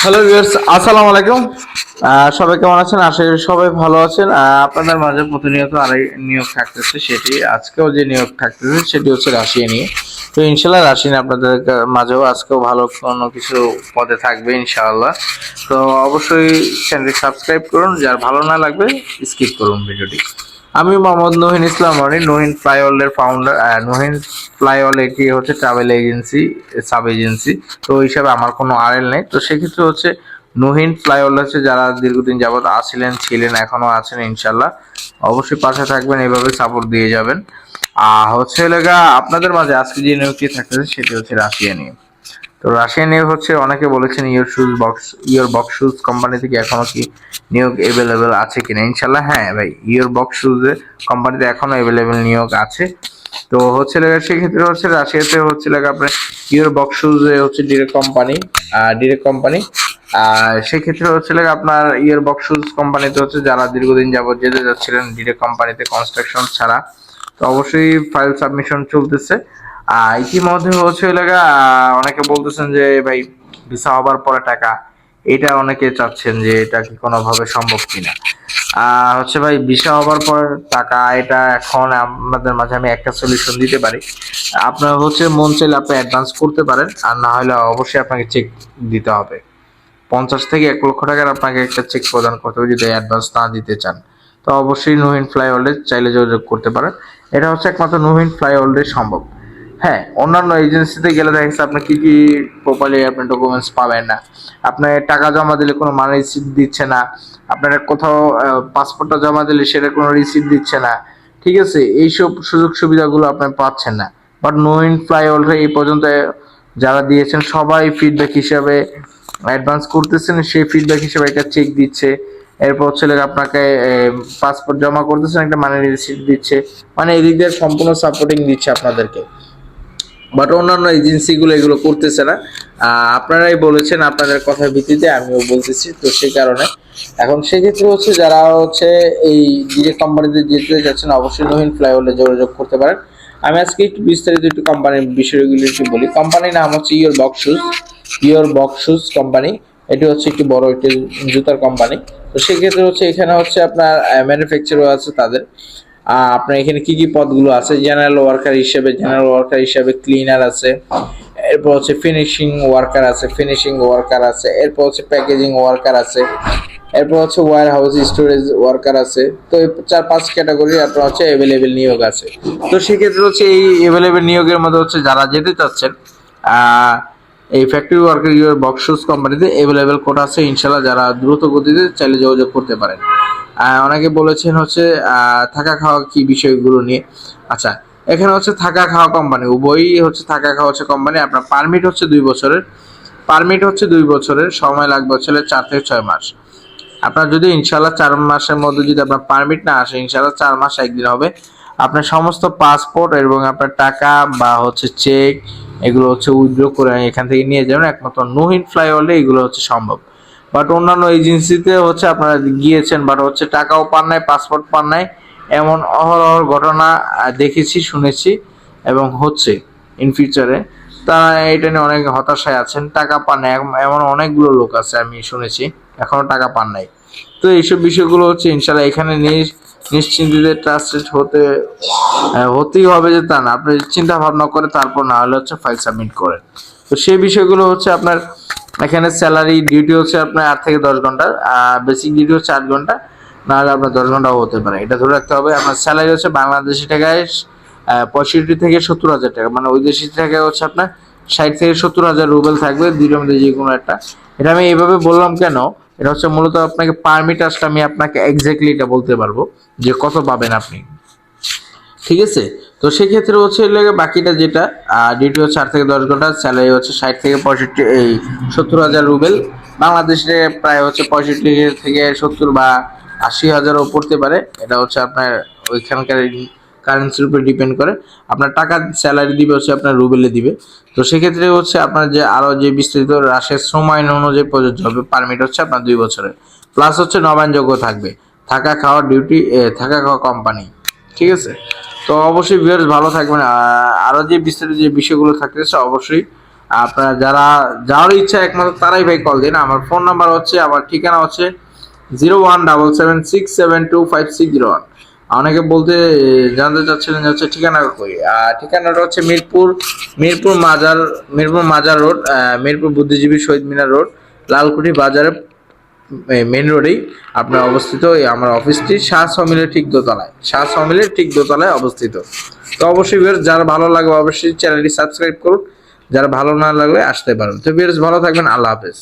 Hello viewers, আসসালামু আলাইকুম। সবাই কেমন আছেন? আশা করি সবাই ভালো আছেন। আপনাদের মাঝে প্রতিনিয়ত আরেক নিয়োগ থাকতেছে, সেটি আজকেও যে নিয়োগ থাকতেছে সেটি হচ্ছে রাশিয়া নিয়ে। তো ইনশাল্লাহ রাশিয়া নিয়ে আপনাদের মাঝেও আজকেও ভালো কোনো কিছু পদে থাকবে ইনশাআল্লাহ। তো অবশ্যই চ্যানেলটি সাবস্ক্রাইব করুন, যার ভালো না লাগবে স্কিপ করুন ভিডিওটি। আমি মোহাম্মদ নহিন ইসলাম মনি, নহিন ফ্লাইওয়ালের ফাউন্ডার। নহিন ফ্লাইওয়াল এটি হচ্ছে ট্রাভেল এজেন্সি, সাব এজেন্সি। তো ওই হিসাবে আমার কোনো আরএল নেই। তো সেক্ষেত্রে হচ্ছে নহিন ফ্লাইওয়াল হচ্ছে যারা দীর্ঘদিন যাবৎ ছিলেন, এখনো আছেন ইনশাল্লাহ। অবশ্যই পাশে থাকবেন, এইভাবে সাপোর্ট দিয়ে যাবেন। হচ্ছে লেগা আপনাদের মাঝে আজকে যে নিয়োগটি থাকতেছে সেটি হচ্ছে রাশিয়া নিয়ে। তো রাশিয়া নিয়োগ হচ্ছে, অনেকে বলেছেন ইয়োর বক্স শুজ কোম্পানি থেকে এখনো কি নিয়োগ এভেলেবেল আছে কিনা। ইনশাল্লাহ হ্যাঁ ভাই, ইয়োর বক্স শুজ কোম্পানিতে এখনো এভেলেবেল নিয়োগ আছে। তো হচ্ছে লেগে সেক্ষেত্রে হচ্ছে রাশিয়াতে হচ্ছে লেগে আপনার ইয়োর বক্স শুজ হচ্ছে ডিরেক্ট কোম্পানি। আর সেক্ষেত্রে হচ্ছে লেগে আপনার ইয়োর বক্স শুজ কোম্পানিতে হচ্ছে যারা দীর্ঘদিন যাবত যেতে যাচ্ছিলেন ডিরেক্ট কোম্পানিতে কনস্ট্রাকশন ছাড়া, তো অবশ্যই ফাইল সাবমিশন চলতেছে। ইতিমধ্যে হচ্ছে লাগা অনেকে বলতেছেন যে ভাই ভিসা হবার পরে টাকা, এটা অনেকে চাচ্ছেন যে এটা কি কোনোভাবে সম্ভব কিনা। হচ্ছে ভাই ভিসা হবার পর টাকা, এটা এখন আপনাদের মাঝে আমি একটা সলিউশন দিতে পারি। আপনার হচ্ছে মন চাইলে আপনি অ্যাডভান্স করতে পারেন, আর না হলে অবশ্যই আপনাকে চেক দিতে হবে। 50 থেকে 1 লক্ষ টাকার আপনাকে একটা চেক প্রদান করতে হবে যদি অ্যাডভান্স না দিতে চান। তো অবশ্যই নহিন ফ্লাইওয়ার্ল্ডে চাইলে যোগাযোগ করতে পারেন। এটা হচ্ছে একমাত্র নহিন ফ্লাইওয়ার্ল্ডে সম্ভব। হ্যাঁ, অন্যান্য এজেন্সিতে গেলে দেখা যাচ্ছে আপনি কি প্রপারলি আপনার ডকুমেন্টস পাবেন না। আপনার টাকা জমা দিলে কোনো মানি রিসিপ্ট দিচ্ছে না। আপনার কোথাও পাসপোর্টটা জমা দিলে সেটা কোনো রিসিপ্ট দিচ্ছে না। ঠিক আছে, এইসব সুযোগ সুবিধাগুলো আপনি পাচ্ছেন না। বাট নহিন ফ্লাইওভার এই পর্যন্ত যারা দিয়েছেন সবাই ফিডব্যাক হিসাবে অ্যাডভান্স করতেছেন, সেই ফিডব্যাক হিসেবে একটা চেক দিচ্ছে। এরপর হচ্ছে আপনাকে পাসপোর্ট জমা করতেছেন, একটা মানি রিসিপ্ট দিচ্ছে। মানে এদিক দিয়ে সম্পূর্ণ সাপোর্টিং দিচ্ছে আপনাদেরকে। বাট অন্যান্য এজেন্সিগুলো এগুলো করতেছে না। আপনারাই বলেছেন, আপনাদের কথার ভিত্তিতে আমিও বলতেছি। তো সেই কারণে এখন সেক্ষেত্রে হচ্ছে যারা হচ্ছে এই ডিরেক্ট কোম্পানিতে যেতে যাচ্ছেন অবশ্যই নহিন ফ্লাইওভারে যোগাযোগ করতে পারেন। আমি আজকে একটু বিস্তারিত একটু কোম্পানির বিষয়গুলো একটু বলি। কোম্পানির নাম হচ্ছে ইয়োর বক্স শুজ কোম্পানি। এটি হচ্ছে একটি বড় একটি জুতার কোম্পানি। তো সেক্ষেত্রে হচ্ছে এখানে হচ্ছে আপনার ম্যানুফ্যাকচারও আছে তাদের। আপনার এখানে কি কি পদগুলো আছে, জেনারেল ওয়ার্কার হিসেবে ক্লিনার আছে। এরপর হচ্ছে ফিনিশিং ওয়ার্কার আছে। এরপর হচ্ছে প্যাকেজিং ওয়ার্কার আছে। এরপর হচ্ছে ওয়্যার হাউস স্টোরেজ ওয়ার্কার আছে। তো এই 4-5 ক্যাটাগরি আপনার হচ্ছে এভেলেবেল নিয়োগ আছে। তো সেক্ষেত্রে হচ্ছে এই এভেলেবেল নিয়োগের মধ্যে হচ্ছে যারা যেতে চাচ্ছেন এই factory worker your box shoes কোম্পানিতে এভেলেবেল কোটা আছে ইনশাল্লাহ। যারা দ্রুত গতিতে চাইলে যোগাযোগ করতে পারেন। অনেকে বলেছেন হচ্ছে থাকা খাওয়া কি বিষয়গুলো নিয়ে। আচ্ছা, এখানে হচ্ছে থাকা খাওয়া কোম্পানি, উভয়ই হচ্ছে থাকা খাওয়া হচ্ছে কোম্পানি। আপনার পারমিট হচ্ছে 2 বছরের সময় লাগবে হচ্ছে 4 থেকে 6 মাস। আপনার যদি ইনশাল্লাহ 4 মাসের মধ্যে যদি আপনার পারমিট না আসে, ইনশাল্লাহ 4 মাস 1 দিন হবে। আপনার সমস্ত পাসপোর্ট এবং আপনার টাকা বা হচ্ছে চেক এগুলো হচ্ছে উইথড্র করে এখান থেকে নিয়ে যাবেন। একমাত্র নহিন ফ্লাইওভারে এগুলো হচ্ছে সম্ভব। বাট অন্যান্য এজেন্সিতে হচ্ছে আপনারা গিয়েছেন, বাট হচ্ছে টাকাও পান নাই, পাসপোর্ট পান নাই, এমন অহরহ ঘটনা দেখেছি, শুনেছি এবং হচ্ছে ইন ফিউচারে। তারা এটা নিয়ে অনেক হতাশায় আছেন, টাকা পান নাই। এমন অনেকগুলো লোক আছে আমি শুনেছি এখনো টাকা পান নাই। তো এইসব বিষয়গুলো হচ্ছে ইনশাল্লাহ এখানে নিশ্চিন্তিতে ট্রাস্টেড হতেই হবে যে তা না। আপনি চিন্তা ভাবনা করে তারপর না হলে হচ্ছে ফাইল সাবমিট করেন। তো সেই বিষয়গুলো হচ্ছে আপনার এখানে স্যালারি ডিউটি হচ্ছে আপনার 8 থেকে 10 ঘন্টা, বেসিক ডিউটি হচ্ছে 8 ঘন্টা, না হলে আপনার 10 ঘন্টাও হতে পারে। এটা ধরে রাখতে হবে। আপনার স্যালারি হচ্ছে বাংলাদেশি টাকায় 65 থেকে 70 হাজার টাকা, মানে ওই দেশি টাকায় হচ্ছে আপনার 60 থেকে 70 হাজার রুবেল থাকবে, দুইটার মধ্যে যে কোনো একটা। এটা আমি এইভাবে বললাম কেন, এটা হচ্ছে মূলত আপনাকে পারমিট আসলে আমি আপনাকে এক্স্যাক্টলি এটা বলতে পারবো যে কত পাবেন আপনি। ঠিক আছে, তো সেক্ষেত্রে হচ্ছে লেগে বাকিটা যেটা ডিউটি হচ্ছে 8 থেকে 10 ঘন্টা, স্যালারি হচ্ছে 60 থেকে 65 70 হাজার রুবেল। বাংলাদেশে প্রায় হচ্ছে 65 থেকে 70 বা 80 হাজারও পড়তে পারে। এটা হচ্ছে আপনার ওইখানকার কারেন্সির উপর ডিপেন্ড করে। আপনার টাকা স্যালারি দিবে হচ্ছে আপনার রুবেলে দিবে। তো সেক্ষেত্রে হচ্ছে আপনার যে আরো যে বিস্তারিত রাশের সময় অনুযায়ী প্রযোজ্য হবে। পারমিট হচ্ছে আপনার 2 বছরের, প্লাস হচ্ছে নবায়নযোগ্য থাকবে। থাকা খাওয়া কোম্পানি। ঠিক আছে, তো অবশ্যই ভিউয়ার্স ভালো থাকবেন। আরো যে বিস্তারিত যে বিষয়গুলো থাকতেছে অবশ্যই আপনারা যারা যাওয়ার ইচ্ছা একমাত্র তারাই ভাই কল দিন। আমার ফোন নাম্বার হচ্ছে, আমার ঠিকানা হচ্ছে 0177672560। অনেকে জানতে চাচ্ছিলেন যে হচ্ছে ঠিকানা কই। ঠিকানাটা হচ্ছে মিরপুর মাজার রোড, মিরপুর বুদ্ধিজীবী শহীদ মিনার রোড, লালকুঠি বাজারে মেন রোডেই আপনার অবস্থিত। আমার অফিসটি শাহ সমিলের ঠিক দোতলায় অবস্থিত। তো অবশ্যই ভিউয়ার্স, যারা ভালো লাগবে অবশ্যই চ্যানেলটি সাবস্ক্রাইব করুন, যারা ভালো না লাগলে আসতে পারেন। তো ভিউয়ার্স, ভালো থাকবেন, আল্লাহ হাফেজ।